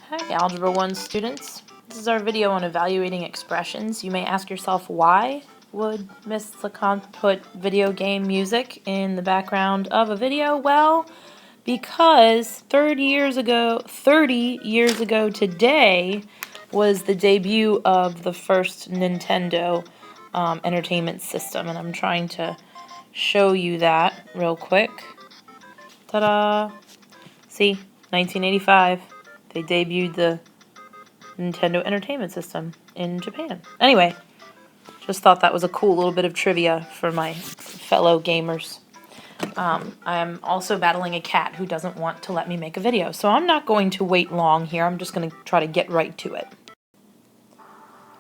Hi, Algebra 1 students. This is our video on evaluating expressions. You may ask yourself, why would Miss LeConte put video game music in the background of a video? Well, because 30 years ago today was the debut of the first Nintendo entertainment system, and I'm trying to show you that real quick. Ta-da! See, 1985. They debuted the Nintendo Entertainment System in Japan. Anyway, just thought that was a cool little bit of trivia for my fellow gamers. I'm also battling a cat who doesn't want to let me make a video, so I'm not going to wait long here. I'm just going to try to get right to it.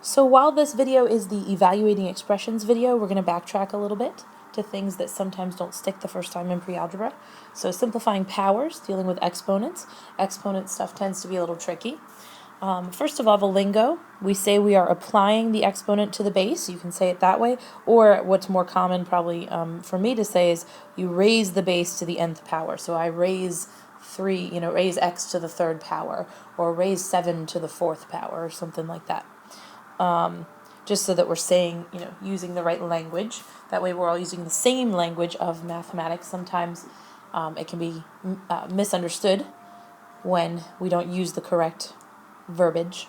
So while this video is the evaluating expressions video, we're going to backtrack a little bit to things that sometimes don't stick the first time in pre-algebra. So simplifying powers, dealing with exponents. Exponent stuff tends to be a little tricky. First of all, the lingo. We say we are applying the exponent to the base. You can say it that way. Or what's more common probably for me to say is you raise the base to the nth power. So I raise 3, raise x to the 3rd power, or raise 7 to the 4th power, or something like that. Just so that we're saying, using the right language. That way we're all using the same language of mathematics. Sometimes it can be misunderstood when we don't use the correct verbiage.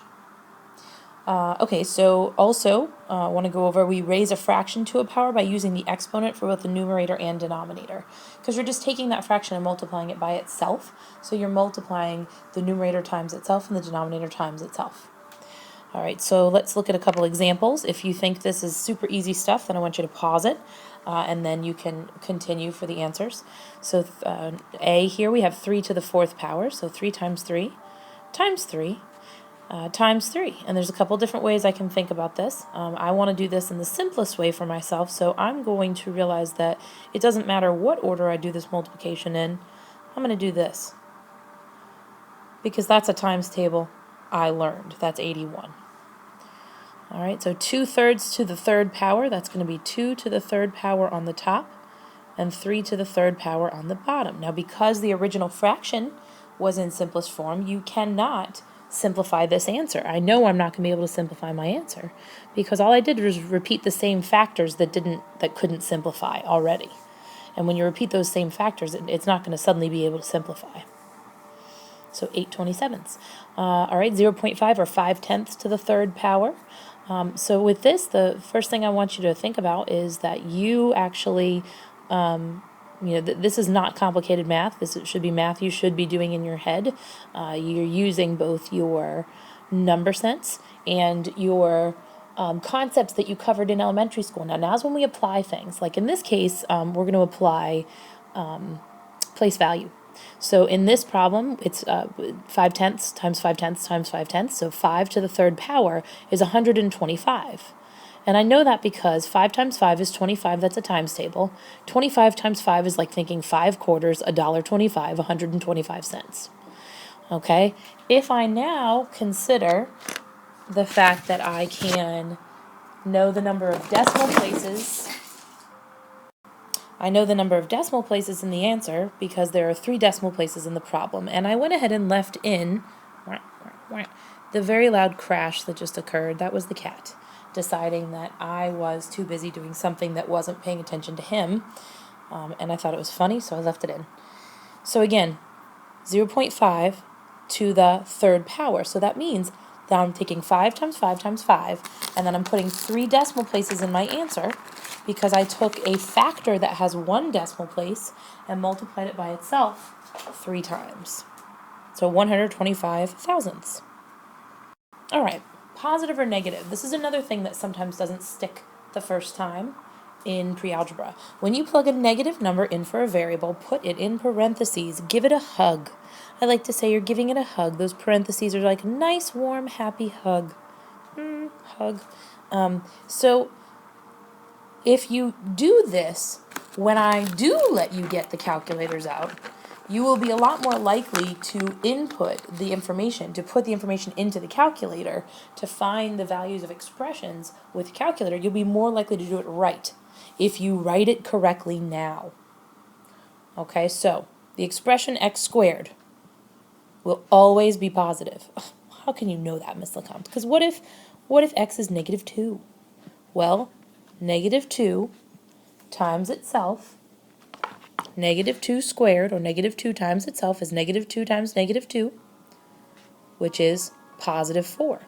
Okay, so also I want to go over, we raise a fraction to a power by using the exponent for both the numerator and denominator, because you're just taking that fraction and multiplying it by itself. So you're multiplying the numerator times itself and the denominator times itself. All right, so let's look at a couple examples. If you think this is super easy stuff, then I want you to pause it, and then you can continue for the answers. So A, here we have 3 to the 4th power, so 3 times 3 times 3 times 3. And there's a couple different ways I can think about this. I want to do this in the simplest way for myself, so I'm going to realize that it doesn't matter what order I do this multiplication in. I'm going to do this, because that's a times table I learned. That's 81. All right, so 2/3 to the 3rd power, that's going to be 2 to the 3rd power on the top and 3 to the 3rd power on the bottom. Now, because the original fraction was in simplest form, you cannot simplify this answer. I know I'm not going to be able to simplify my answer because all I did was repeat the same factors that couldn't simplify already. And when you repeat those same factors, it's not going to suddenly be able to simplify. So 8/27. All right, 0.5 or 5/10 to the 3rd power. So with this, the first thing I want you to think about is that you actually, this is not complicated math. This should be math you should be doing in your head. You're using both your number sense and your concepts that you covered in elementary school. Now's when we apply things. Like in this case, we're going to apply place value. So in this problem, it's 5/10 times 5/10 times 5/10. So 5 to the 3rd power is 125. And I know that because 5 times 5 is 25. That's a times table. 25 times 5 is like thinking 5 quarters, $1.25, 125 cents. Okay? If I now consider the fact that I can know the number of decimal places, I know the number of decimal places in the answer because there are 3 decimal places in the problem. And I went ahead and left in the very loud crash that just occurred. That was the cat deciding that I was too busy doing something that wasn't paying attention to him. And I thought it was funny, so I left it in. So again, 0.5 to the 3rd power. So that means that I'm taking 5 times 5 times 5, and then I'm putting 3 decimal places in my answer because I took a factor that has 1 decimal place and multiplied it by itself 3 times. So 125 thousandths. All right, positive or negative. This is another thing that sometimes doesn't stick the first time in pre-algebra. When you plug a negative number in for a variable, put it in parentheses, give it a hug. I like to say you're giving it a hug. Those parentheses are like a nice, warm, happy hug. Hug. So if you do this, when I do let you get the calculators out, you will be a lot more likely to input the information, to put the information into the calculator, to find the values of expressions with the calculator. You'll be more likely to do it right if you write it correctly now. Okay, so the expression x squared will always be positive. Ugh, how can you know that, Miss Lecomte? Because what if x is negative 2? Well, negative 2 times itself, negative 2 squared, or negative 2 times itself, is negative 2 times negative 2, which is positive 4.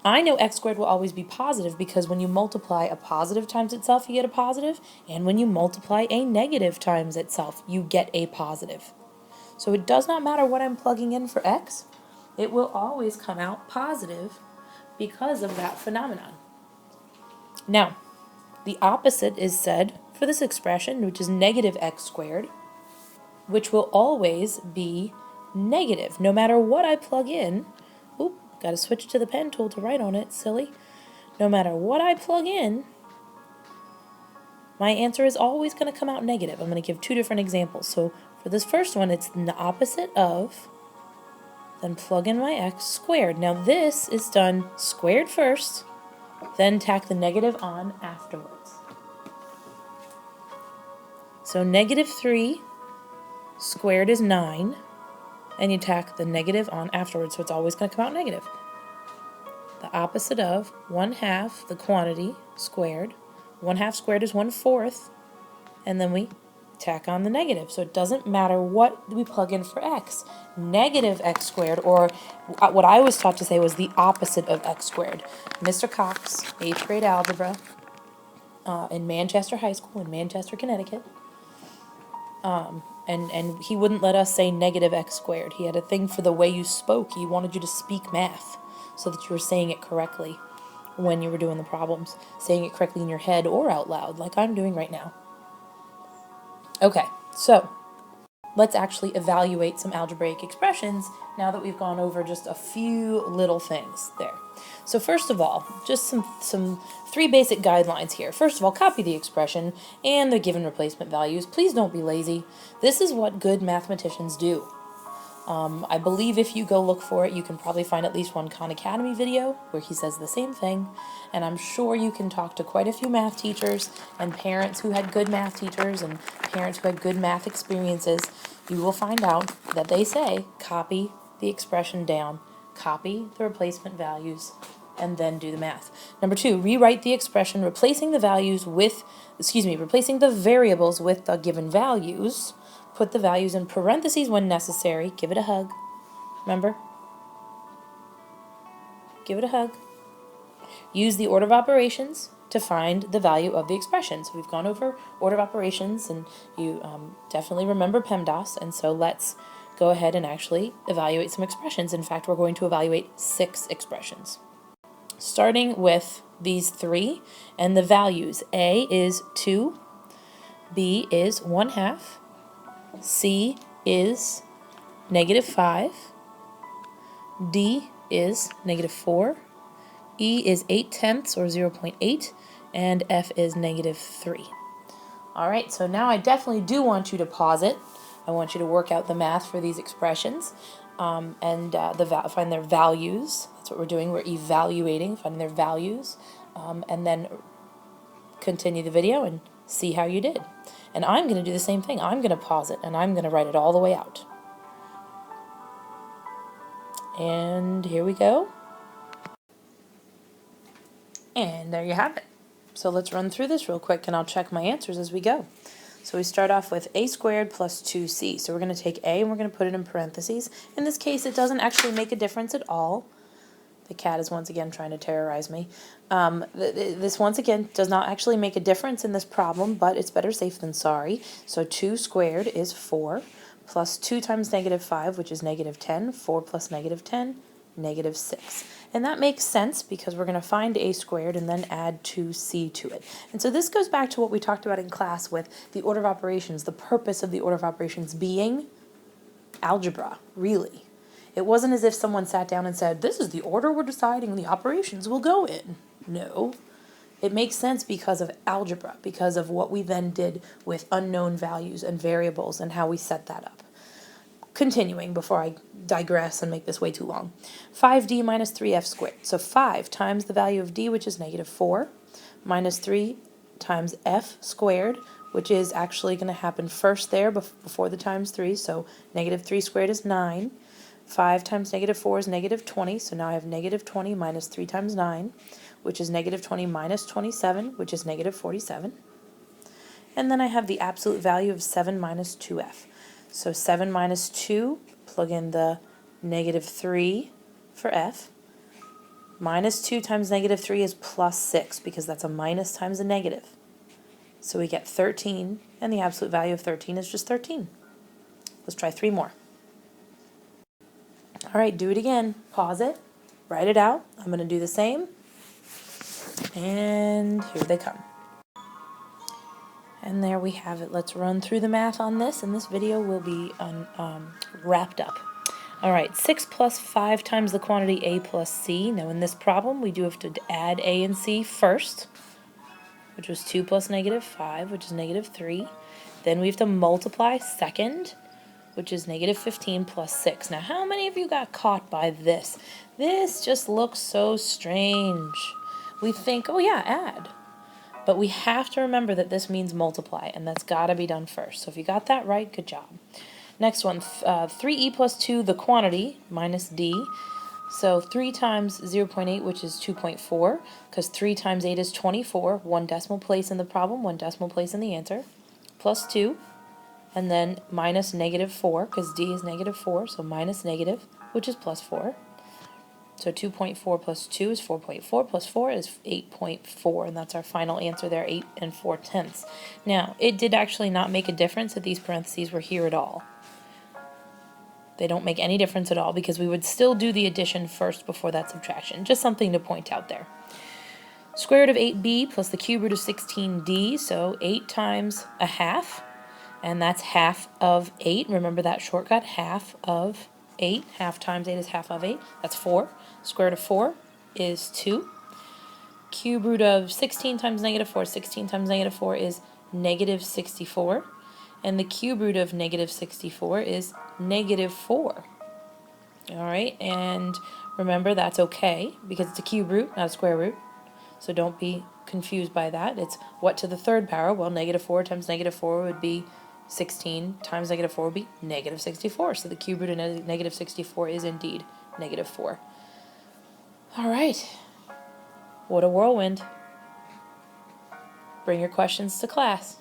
I know x squared will always be positive because when you multiply a positive times itself, you get a positive, and when you multiply a negative times itself, you get a positive. So it does not matter what I'm plugging in for x, it will always come out positive because of that phenomenon. Now, the opposite is said for this expression, which is negative x squared, which will always be negative, no matter what I plug in. Oop, got to switch to the pen tool to write on it, silly. No matter what I plug in, my answer is always going to come out negative. I'm going to give two different examples. So for this first one, it's the opposite of, then plug in my x squared. Now this is done squared first, then tack the negative on afterwards. So negative 3 squared is 9, and you tack the negative on afterwards, so it's always going to come out negative. The opposite of 1/2 the quantity squared. 1/2 squared is 1/4, and then we tack on the negative. So it doesn't matter what we plug in for x. Negative x squared, or what I was taught to say was the opposite of x squared. Mr. Cox, 8th grade algebra, in Manchester High School in Manchester, Connecticut. And he wouldn't let us say negative x squared. He had a thing for the way you spoke. He wanted you to speak math so that you were saying it correctly when you were doing the problems, saying it correctly in your head or out loud, like I'm doing right now. Okay, so let's actually evaluate some algebraic expressions now that we've gone over just a few little things there. So first of all, just some 3 basic guidelines here. First of all, copy the expression and the given replacement values. Please don't be lazy. This is what good mathematicians do. I believe if you go look for it, you can probably find at least one Khan Academy video where he says the same thing, and I'm sure you can talk to quite a few math teachers and parents who had good math teachers and parents who had good math experiences. You will find out that they say copy the expression down, copy the replacement values, and then do the math. Number 2, rewrite the expression replacing the variables with the given values. Put the values in parentheses when necessary. Give it a hug. Remember? Give it a hug. Use the order of operations to find the value of the expression. So we've gone over order of operations, and you definitely remember PEMDAS, and so let's go ahead and actually evaluate some expressions. In fact, we're going to evaluate 6 expressions. Starting with these 3 and the values. A is 2, B is 1/2, C is -5, D is -4, E is 8/10 or 0.8, and F is -3. All right, so now I definitely do want you to pause it. I want you to work out the math for these expressions and find their values. That's what we're doing. We're evaluating, finding their values, and then continue the video and see how you did. And I'm going to do the same thing. I'm going to pause it, and I'm going to write it all the way out. And here we go. And there you have it. So let's run through this real quick, and I'll check my answers as we go. So we start off with a squared plus 2c. So we're going to take a and we're going to put it in parentheses. In this case, it doesn't actually make a difference at all. The cat is once again trying to terrorize me. This once again does not actually make a difference in this problem, but it's better safe than sorry. So 2 squared is 4, plus 2 times -5, which is -10. 4 plus -10, -6. And that makes sense because we're going to find a squared and then add 2c to it. And so this goes back to what we talked about in class with the order of operations, the purpose of the order of operations being algebra, really. It wasn't as if someone sat down and said, this is the order we're deciding the operations will go in. No. It makes sense because of algebra, because of what we then did with unknown values and variables and how we set that up. Continuing before I digress and make this way too long. 5d minus 3f squared. So 5 times the value of d, which is -4, minus 3 times f squared, which is actually going to happen first there before the times 3. So negative 3 squared is 9. 5 times negative 4 is negative 20. So now I have negative 20 minus 3 times 9, which is negative 20 minus 27, which is negative 47. And then I have the absolute value of 7 minus 2f. So 7 minus 2, plug in the negative 3 for f. Minus 2 times negative 3 is plus 6, because that's a minus times a negative. So we get 13, and the absolute value of 13 is just 13. Let's try 3 more. All right, do it again. Pause it, write it out. I'm going to do the same. And here they come. And there we have it. Let's run through the math on this, and this video will be wrapped up. All right, 6 plus 5 times the quantity a plus c. Now in this problem, we do have to add a and c first, which was 2 plus negative 5, which is negative 3. Then we have to multiply second, which is negative 15 plus 6. Now, how many of you got caught by this? This just looks so strange. We think, oh yeah, add. But we have to remember that this means multiply, and that's got to be done first. So if you got that right, good job. Next one, 3e plus 2, the quantity, minus d. So 3 times 0.8, which is 2.4, because 3 times 8 is 24, 1 decimal place in the problem, 1 decimal place in the answer, plus 2, and then minus negative 4, because d is negative 4, so minus negative, which is plus 4. So 2.4 plus 2 is 4.4, plus 4 is 8.4, and that's our final answer there, 8 4/10. Now, it did actually not make a difference that these parentheses were here at all. They don't make any difference at all, because we would still do the addition first before that subtraction. Just something to point out there. Square root of 8b plus the cube root of 16d, so 8 times a half, and that's half of 8. Remember that shortcut, half of 8. Half times 8 is half of 8. That's 4. Square root of 4 is 2. Cube root of 16 times negative 4, 16 times negative 4 is negative 64. And the cube root of negative 64 is negative 4. All right, and remember that's okay, because it's a cube root, not a square root. So don't be confused by that. It's what to the third power? Well, negative 4 times negative 4 would be 16 times negative 4 would be negative 64. So the cube root of negative 64 is indeed negative 4. All right. What a whirlwind. Bring your questions to class.